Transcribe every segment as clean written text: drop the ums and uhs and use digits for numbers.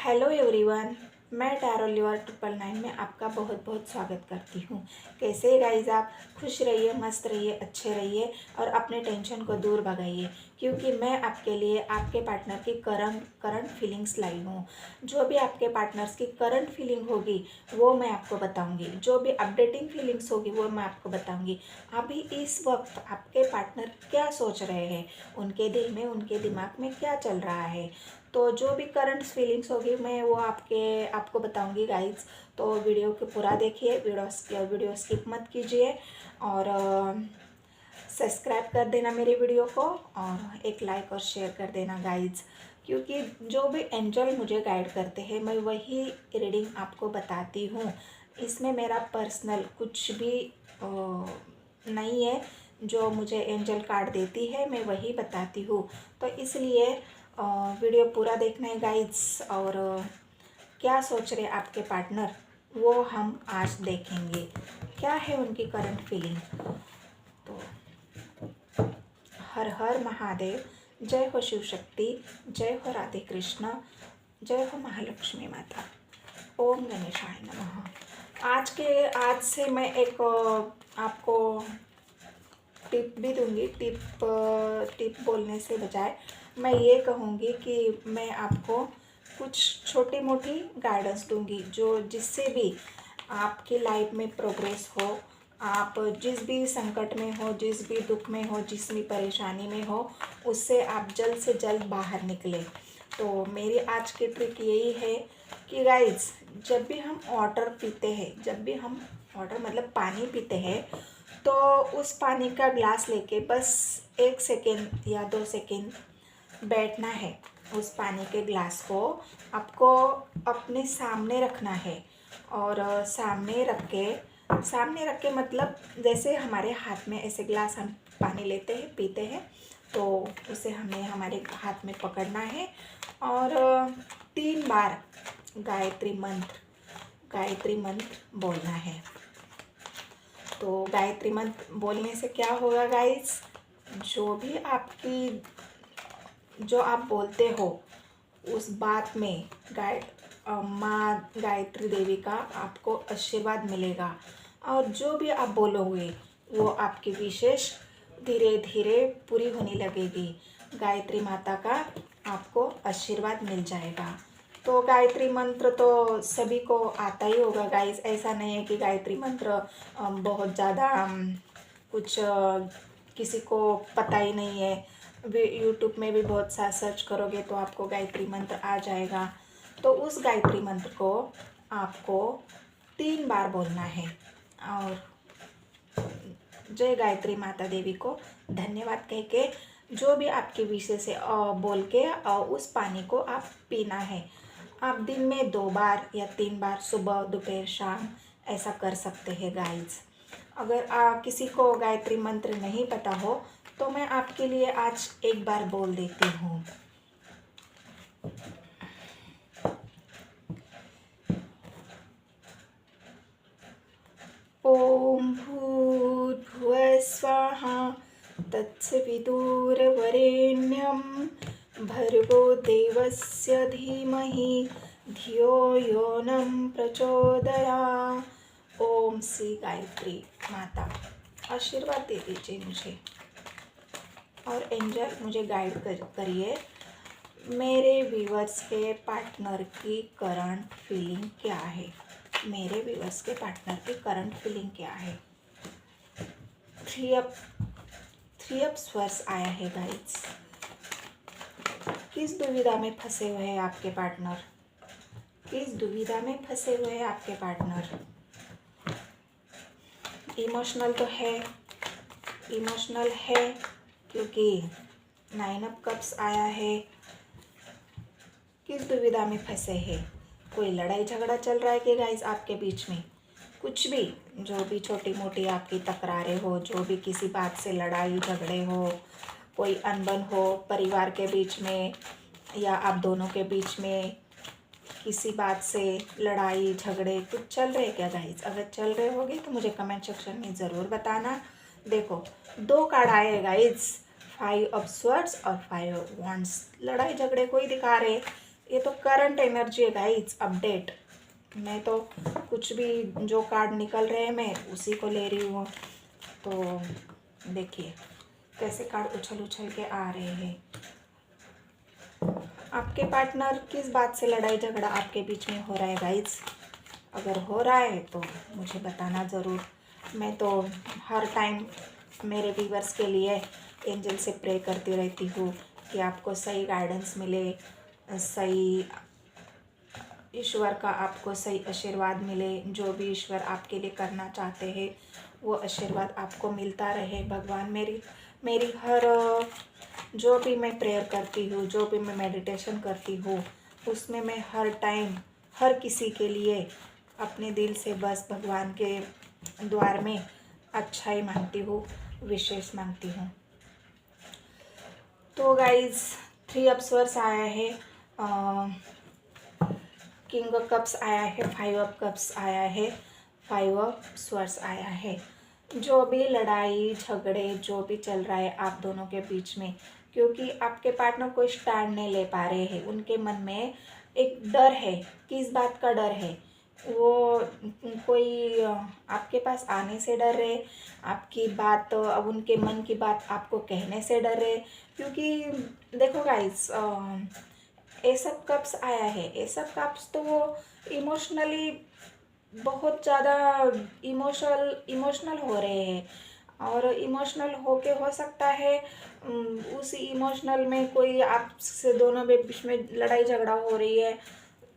Hello everyone, मैं tarot liver 999 में आपका बहुत बहुत स्वागत करती हूँ। कैसे गाइज आप खुश रहिए, मस्त रहिए, अच्छे रहिए और अपने टेंशन को दूर भगाइए, क्योंकि मैं आपके लिए आपके पार्टनर की करंट फीलिंग्स लाई हूँ। जो भी आपके पार्टनर्स की करंट फीलिंग होगी वो मैं आपको बताऊँगी, जो भी अपडेटिंग फीलिंग्स होगी वो मैं आपको बताऊँगी। अभी इस वक्त आपके पार्टनर क्या सोच रहे हैं, उनके दिल में, उनके दिमाग में क्या चल रहा है। तो जो भी करंट फीलिंग्स होगी मैं वो आपको बताऊंगी गाइज। तो वीडियो को पूरा देखिए, वीडियो स्किप मत कीजिए और सब्सक्राइब कर देना मेरे वीडियो को और एक लाइक और शेयर कर देना गाइज, क्योंकि जो भी एंजल मुझे गाइड करते हैं मैं वही रीडिंग आपको बताती हूँ। इसमें मेरा पर्सनल कुछ भी नहीं है। जो मुझे एंजल कार्ड देती है मैं वही बताती हूँ। तो इसलिए वीडियो पूरा देखना है गाइड्स। और क्या सोच रहे आपके पार्टनर वो हम आज देखेंगे, क्या है उनकी करंट फीलिंग। तो हर हर महादेव, जय हो शिव शक्ति, जय हो राधे कृष्ण, जय हो महालक्ष्मी माता, ओम गणेशाय नमः। आज से मैं एक आपको टिप भी दूंगी। टिप बोलने से बजाय मैं ये कहूँगी कि मैं आपको कुछ छोटी मोटी गाइडेंस दूंगी, जो जिससे भी आपकी लाइफ में प्रोग्रेस हो, आप जिस भी संकट में हो, जिस भी दुख में हो, जिस भी परेशानी में हो, उससे आप जल्द से जल्द बाहर निकले। तो मेरी आज की ट्रिक यही है कि गाइस, जब भी हम वाटर पीते हैं, जब भी हम वाटर मतलब पानी पीते हैं, तो उस पानी का ग्लास लेके बस 1 सेकेंड या 2 सेकेंड बैठना है। उस पानी के ग्लास को आपको अपने सामने रखना है और सामने रख के मतलब जैसे हमारे हाथ में ऐसे ग्लास हम पानी लेते हैं, पीते हैं, तो उसे हमें हमारे हाथ में पकड़ना है और 3 बार गायत्री मंत्र बोलना है। तो गायत्री मंत्र बोलने से क्या होगा गाइस, जो आप बोलते हो उस बात में माँ गायत्री देवी का आपको आशीर्वाद मिलेगा और जो भी आप बोलोगे वो आपकी विशेष धीरे धीरे पूरी होने लगेगी। गायत्री माता का आपको आशीर्वाद मिल जाएगा। तो गायत्री मंत्र तो सभी को आता ही होगा गाइस। ऐसा नहीं है कि गायत्री मंत्र बहुत ज़्यादा कुछ किसी को पता ही नहीं है। यूट्यूब में भी बहुत सा सर्च करोगे तो आपको गायत्री मंत्र आ जाएगा। तो उस गायत्री मंत्र को आपको 3 बार बोलना है और जय गायत्री माता देवी को धन्यवाद कह के जो भी आपके विषय से बोल के उस पानी को आप पीना है। आप दिन में 2 बार या 3 बार, सुबह दोपहर शाम ऐसा कर सकते हैं गाइस। अगर किसी को गायत्री मंत्र नहीं पता हो तो मैं आपके लिए आज एक बार बोल देती हूँ। ओम भूर्भुवः स्वाहा तत्सवितुर्वरेण्यं भर्गो देवस्य धीमहि धियो यो नः प्रचोदयात्। ओम श्री गायत्री माता आशीर्वाद दे दीजिए मुझे और एंजल मुझे गाइड करिए। मेरे व्यूअर्स के पार्टनर की करंट फीलिंग क्या है, मेरे व्यूअर्स के पार्टनर की करंट फीलिंग क्या है। 3 ऑफ स्वर्ड्स आया है गाइस। किस दुविधा में फंसे हुए हैं आपके पार्टनर, किस दुविधा में फंसे हुए हैं आपके पार्टनर। इमोशनल तो है, इमोशनल है क्योंकि 9 ऑफ कप्स आया है। किस दुविधा में फंसे हैं, कोई लड़ाई झगड़ा चल रहा है कि गाइस आपके बीच में। कुछ भी, जो भी छोटी मोटी आपकी तकरारें हो, जो भी किसी बात से लड़ाई झगड़े हो, कोई अनबन हो परिवार के बीच में या आप दोनों के बीच में, किसी बात से लड़ाई झगड़े कुछ चल रहे क्या गाइस। अगर चल रहे होगे तो मुझे कमेंट सेक्शन में ज़रूर बताना। देखो 2 कार्ड आए गाइस, 5 ऑफ स्वर्ड्स और 5 ऑफ वॉन्ड्स। लड़ाई झगड़े कोई दिखा रहे ये तो करंट एनर्जी है गाइस, अपडेट। मैं तो कुछ भी जो कार्ड निकल रहे हैं मैं उसी को ले रही हूँ। तो देखिए कैसे कार्ड उछल उछल के आ रहे हैं। आपके पार्टनर किस बात से लड़ाई झगड़ा आपके बीच में हो रहा है गाइस? अगर हो रहा है तो मुझे बताना ज़रूर। मैं तो हर टाइम मेरे व्यूअर्स के लिए एंजल से प्रे करती रहती हूँ कि आपको सही गाइडेंस मिले, सही ईश्वर का आपको सही आशीर्वाद मिले। जो भी ईश्वर आपके लिए करना चाहते हैं वो आशीर्वाद आपको मिलता रहे। भगवान मेरी हर जो भी मैं प्रेयर करती हूँ, जो भी मैं मेडिटेशन करती हूँ, उसमें मैं हर टाइम हर किसी के लिए अपने दिल से बस भगवान के द्वार में अच्छाई मांगती हूँ, विशेष मांगती हूँ। तो गाइज 3 ऑफ स्वर्ड्स आया है, किंग ऑफ कप्स आया है, 5 ऑफ कप्स आया है, 5 ऑफ स्वर्ड्स आया है। जो भी लड़ाई झगड़े जो भी चल रहा है आप दोनों के बीच में, क्योंकि आपके पार्टनर कोई स्टैंड नहीं ले पा रहे हैं। उनके मन में एक डर है। किस बात का डर है? वो कोई आपके पास आने से डर रहे, आपकी बात अब उनके मन की बात आपको कहने से डर रहे। क्योंकि देखो गाइस, एस ऑफ कप्स आया है। एस ऑफ कप्स तो वो इमोशनली बहुत ज़्यादा इमोशनल हो रहे हैं, और इमोशनल होके हो सकता है उस इमोशनल में कोई आपसे दोनों के बीच में लड़ाई झगड़ा हो रही है,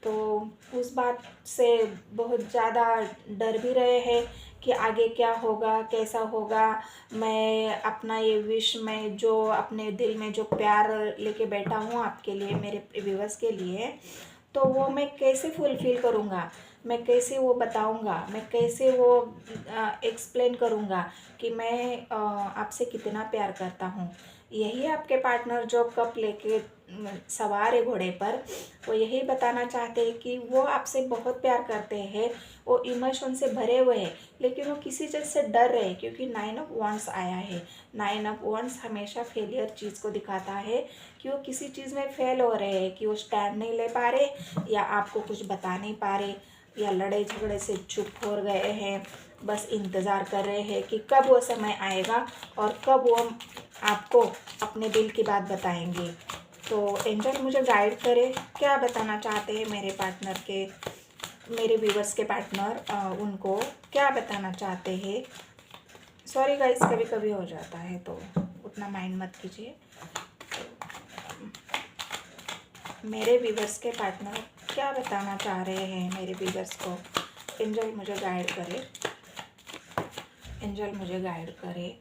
तो उस बात से बहुत ज़्यादा डर भी रहे हैं कि आगे क्या होगा, कैसा होगा। मैं अपना ये विश में जो अपने दिल में जो प्यार लेके बैठा हूँ आपके लिए, मेरे व्यूअर्स के लिए, तो वो मैं कैसे फुलफ़िल करूँगा, मैं कैसे वो बताऊँगा, मैं कैसे वो एक्सप्लेन करूँगा कि मैं आपसे कितना प्यार करता हूँ। यही आपके पार्टनर जो कप लेके सवार है घोड़े पर, वो यही बताना चाहते हैं कि वो आपसे बहुत प्यार करते हैं, वो इमोशन से भरे हुए हैं, लेकिन वो किसी चीज़ से डर रहे हैं। क्योंकि 9 ऑफ वांड्स आया है। 9 ऑफ वांड्स हमेशा फेलियर चीज़ को दिखाता है कि वो किसी चीज़ में फेल हो रहे हैं, कि वो स्टैंड नहीं ले पा रहे, या आपको कुछ बता नहीं पा रहे, या लड़ाई झगड़े से चुप हो गए हैं, बस इंतज़ार कर रहे हैं कि कब वो समय आएगा और कब वो आपको अपने दिल की बात बताएंगे। तो एंजल मुझे गाइड करे, क्या बताना चाहते हैं मेरे पार्टनर के, मेरे व्यूवर्स के पार्टनर उनको क्या बताना चाहते हैं। सॉरी गाइस, कभी कभी हो जाता है तो उतना माइंड मत कीजिए। मेरे व्यूवर्स के पार्टनर क्या बताना चाह रहे हैं मेरे व्यूवर्स को, एंजल मुझे गाइड करे, एंजल मुझे गाइड करे।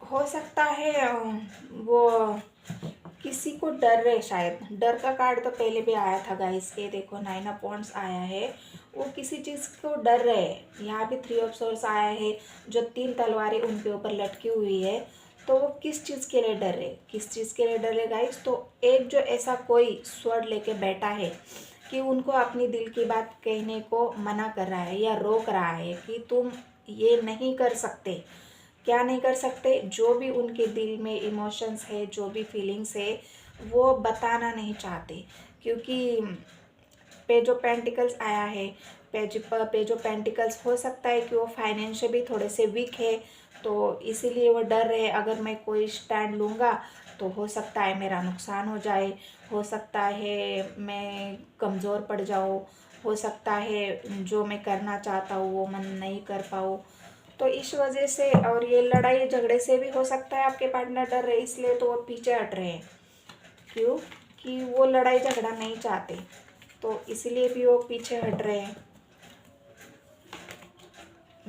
हो सकता है वो किसी को डर रहे, शायद डर का कार्ड तो पहले भी आया था गाइस। ये देखो 9 ऑफ वांड्स आया है, वो किसी चीज़ को डर रहे। यहाँ भी 3 ऑफ सोर्स आया है, जो 3 तलवारें उनके ऊपर लटकी हुई है, तो वो किस चीज़ के लिए डर रहे, किस चीज़ के लिए डर रहे गाइस? तो एक जो ऐसा कोई स्वर्ड लेके बैठा है कि उनको अपनी दिल की बात कहने को मना कर रहा है या रोक रहा है कि तुम ये नहीं कर सकते। क्या नहीं कर सकते? जो भी उनके दिल में इमोशंस है, जो भी फीलिंग्स है, वो बताना नहीं चाहते। क्योंकि पेज ऑफ पेंटिकल्स आया है, पेज ऑफ पेंटिकल्स हो सकता है कि वो फाइनेंशियली थोड़े से वीक है, तो इसीलिए वो डर रहे, अगर मैं कोई स्टैंड लूँगा तो हो सकता है मेरा नुकसान हो जाए, हो सकता है मैं कमज़ोर पड़ जाऊँ, हो सकता है जो मैं करना चाहता हूँ वो मैं नहीं कर पाऊँ। तो इस वजह से, और ये लड़ाई झगड़े से भी हो सकता है आपके पार्टनर डर रहे, इसलिए तो वो पीछे हट रहे हैं। क्यों? कि वो लड़ाई झगड़ा नहीं चाहते, तो इसलिए भी वो पीछे हट रहे हैं।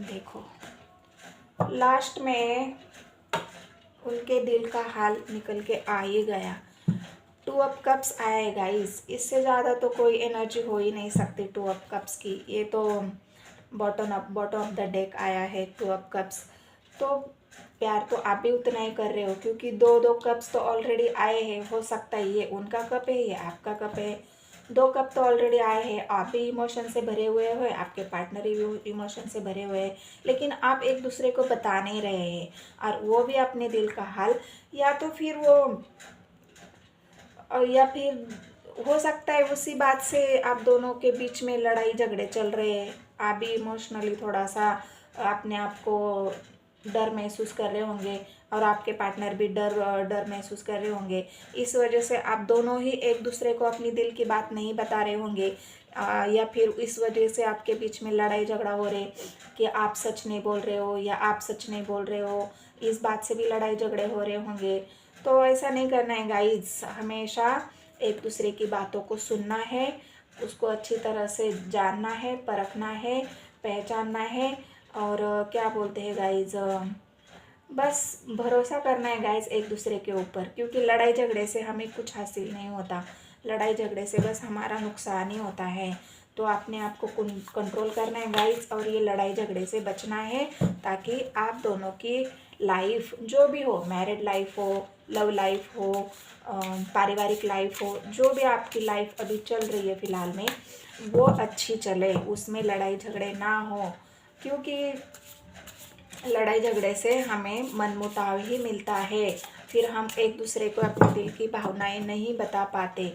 देखो लास्ट में उनके दिल का हाल निकल के आ ही गया। 2 ऑफ कप्स आया है गाइस, इससे ज़्यादा तो कोई एनर्जी हो ही नहीं सकती 2 ऑफ कप्स की। ये तो बॉटम ऑफ द डेक आया है 2 ऑफ कप्स। तो प्यार तो आप भी उतना ही कर रहे हो, क्योंकि 2 कप्स तो ऑलरेडी आए हैं। हो सकता है ये उनका कप है, ये आपका कप है। 2 कप तो ऑलरेडी आए हैं, आप भी इमोशन से भरे हुए हो, आपके पार्टनर भी इमोशन से भरे हुए हैं, लेकिन आप एक दूसरे को बता नहीं रहे हैं। और वो भी अपने दिल का हाल, या तो फिर वो या फिर हो सकता है उसी बात से आप दोनों के बीच में लड़ाई झगड़े चल रहे हैं। आप भी इमोशनली थोड़ा सा अपने आप को डर महसूस कर रहे होंगे और आपके पार्टनर भी डर महसूस कर रहे होंगे। इस वजह से आप दोनों ही एक दूसरे को अपनी दिल की बात नहीं बता रहे होंगे, या फिर इस वजह से आपके बीच में लड़ाई झगड़ा हो रहे कि आप सच नहीं बोल रहे हो या आप सच नहीं बोल रहे हो, इस बात से भी लड़ाई झगड़े हो रहे होंगे। तो ऐसा नहीं करना है गाइज, हमेशा एक दूसरे की बातों को सुनना है, उसको अच्छी तरह से जानना है, परखना है, पहचानना है। और क्या बोलते हैं गाइज, बस भरोसा करना है गाइज एक दूसरे के ऊपर, क्योंकि लड़ाई झगड़े से हमें कुछ हासिल नहीं होता। लड़ाई झगड़े से बस हमारा नुकसान ही होता है। तो अपने आप को कंट्रोल करना है गाइज, और ये लड़ाई झगड़े से बचना है, ताकि आप दोनों की लाइफ जो भी हो, मैरिड लाइफ हो, लव लाइफ हो, पारिवारिक लाइफ हो, जो भी आपकी लाइफ अभी चल रही है फ़िलहाल में, वो अच्छी चले, उसमें लड़ाई झगड़े ना हो। क्योंकि लड़ाई झगड़े से हमें मनमुटाव ही मिलता है, फिर हम एक दूसरे को अपने दिल की भावनाएं नहीं बता पाते।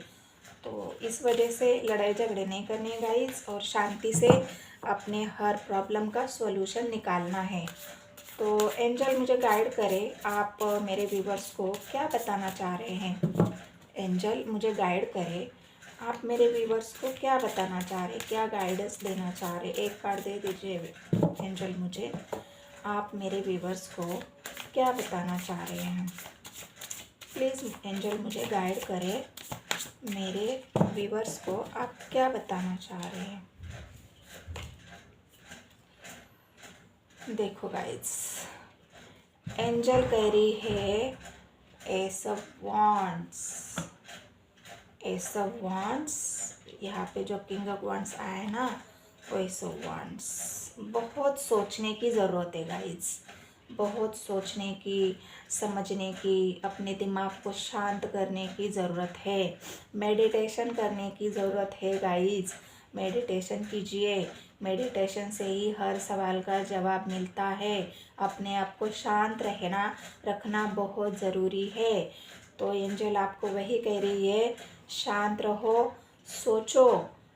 तो इस वजह से लड़ाई झगड़े नहीं करने गाइस, और शांति से अपने हर प्रॉब्लम का सॉल्यूशन निकालना है। तो एंजल मुझे गाइड करे, आप मेरे व्यूवर्स को क्या बताना चाह रहे हैं। एंजल मुझे गाइड करे, आप मेरे व्यूवर्स को क्या बताना चाह रहे, क्या गाइडेंस देना चाह रहे। एक कार्ड दे दीजिए एंजल मुझे, आप मेरे व्यूवर्स को क्या बताना चाह रहे हैं। प्लीज़ एंजल मुझे गाइड करें, मेरे व्यूवर्स को आप क्या बताना चाह रहे हैं। देखो गाइस, एंजल कह रही है S of wands, S of wands. यहाँ पे जो किंग ऑफ वांड्स आया है ना, वो एस ऑफ वांड्स। बहुत सोचने की ज़रूरत है गाइस, बहुत सोचने की, समझने की, अपने दिमाग को शांत करने की ज़रूरत है, मेडिटेशन करने की ज़रूरत है गाइस। मेडिटेशन कीजिए, मेडिटेशन से ही हर सवाल का जवाब मिलता है। अपने आप को शांत रखना बहुत ज़रूरी है। तो एंजल आपको वही कह रही है, शांत रहो, सोचो,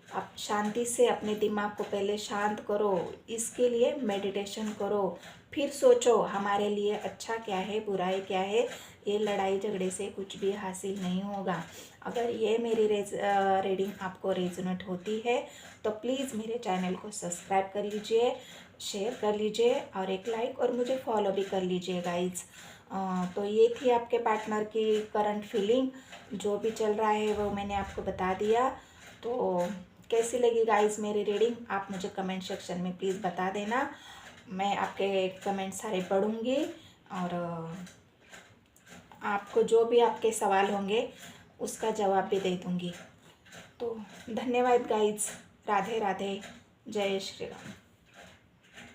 आप शांति से अपने दिमाग को पहले शांत करो, इसके लिए मेडिटेशन करो, फिर सोचो हमारे लिए अच्छा क्या है, बुराई क्या है। ये लड़ाई झगड़े से कुछ भी हासिल नहीं होगा। अगर ये मेरी रीडिंग आपको रेजोनेट होती है तो प्लीज़ मेरे चैनल को सब्सक्राइब कर लीजिए, शेयर कर लीजिए, और एक लाइक और मुझे फॉलो भी कर लीजिए गाइज। तो ये थी आपके पार्टनर की करंट फीलिंग, जो भी चल रहा है वो मैंने आपको बता दिया। तो कैसी लगी गाइस मेरी रीडिंग, आप मुझे कमेंट सेक्शन में प्लीज़ बता देना। मैं आपके कमेंट सारे पढ़ूंगी, और आपको जो भी आपके सवाल होंगे उसका जवाब भी दे दूंगी। तो धन्यवाद गाइस, राधे राधे, जय श्री राम।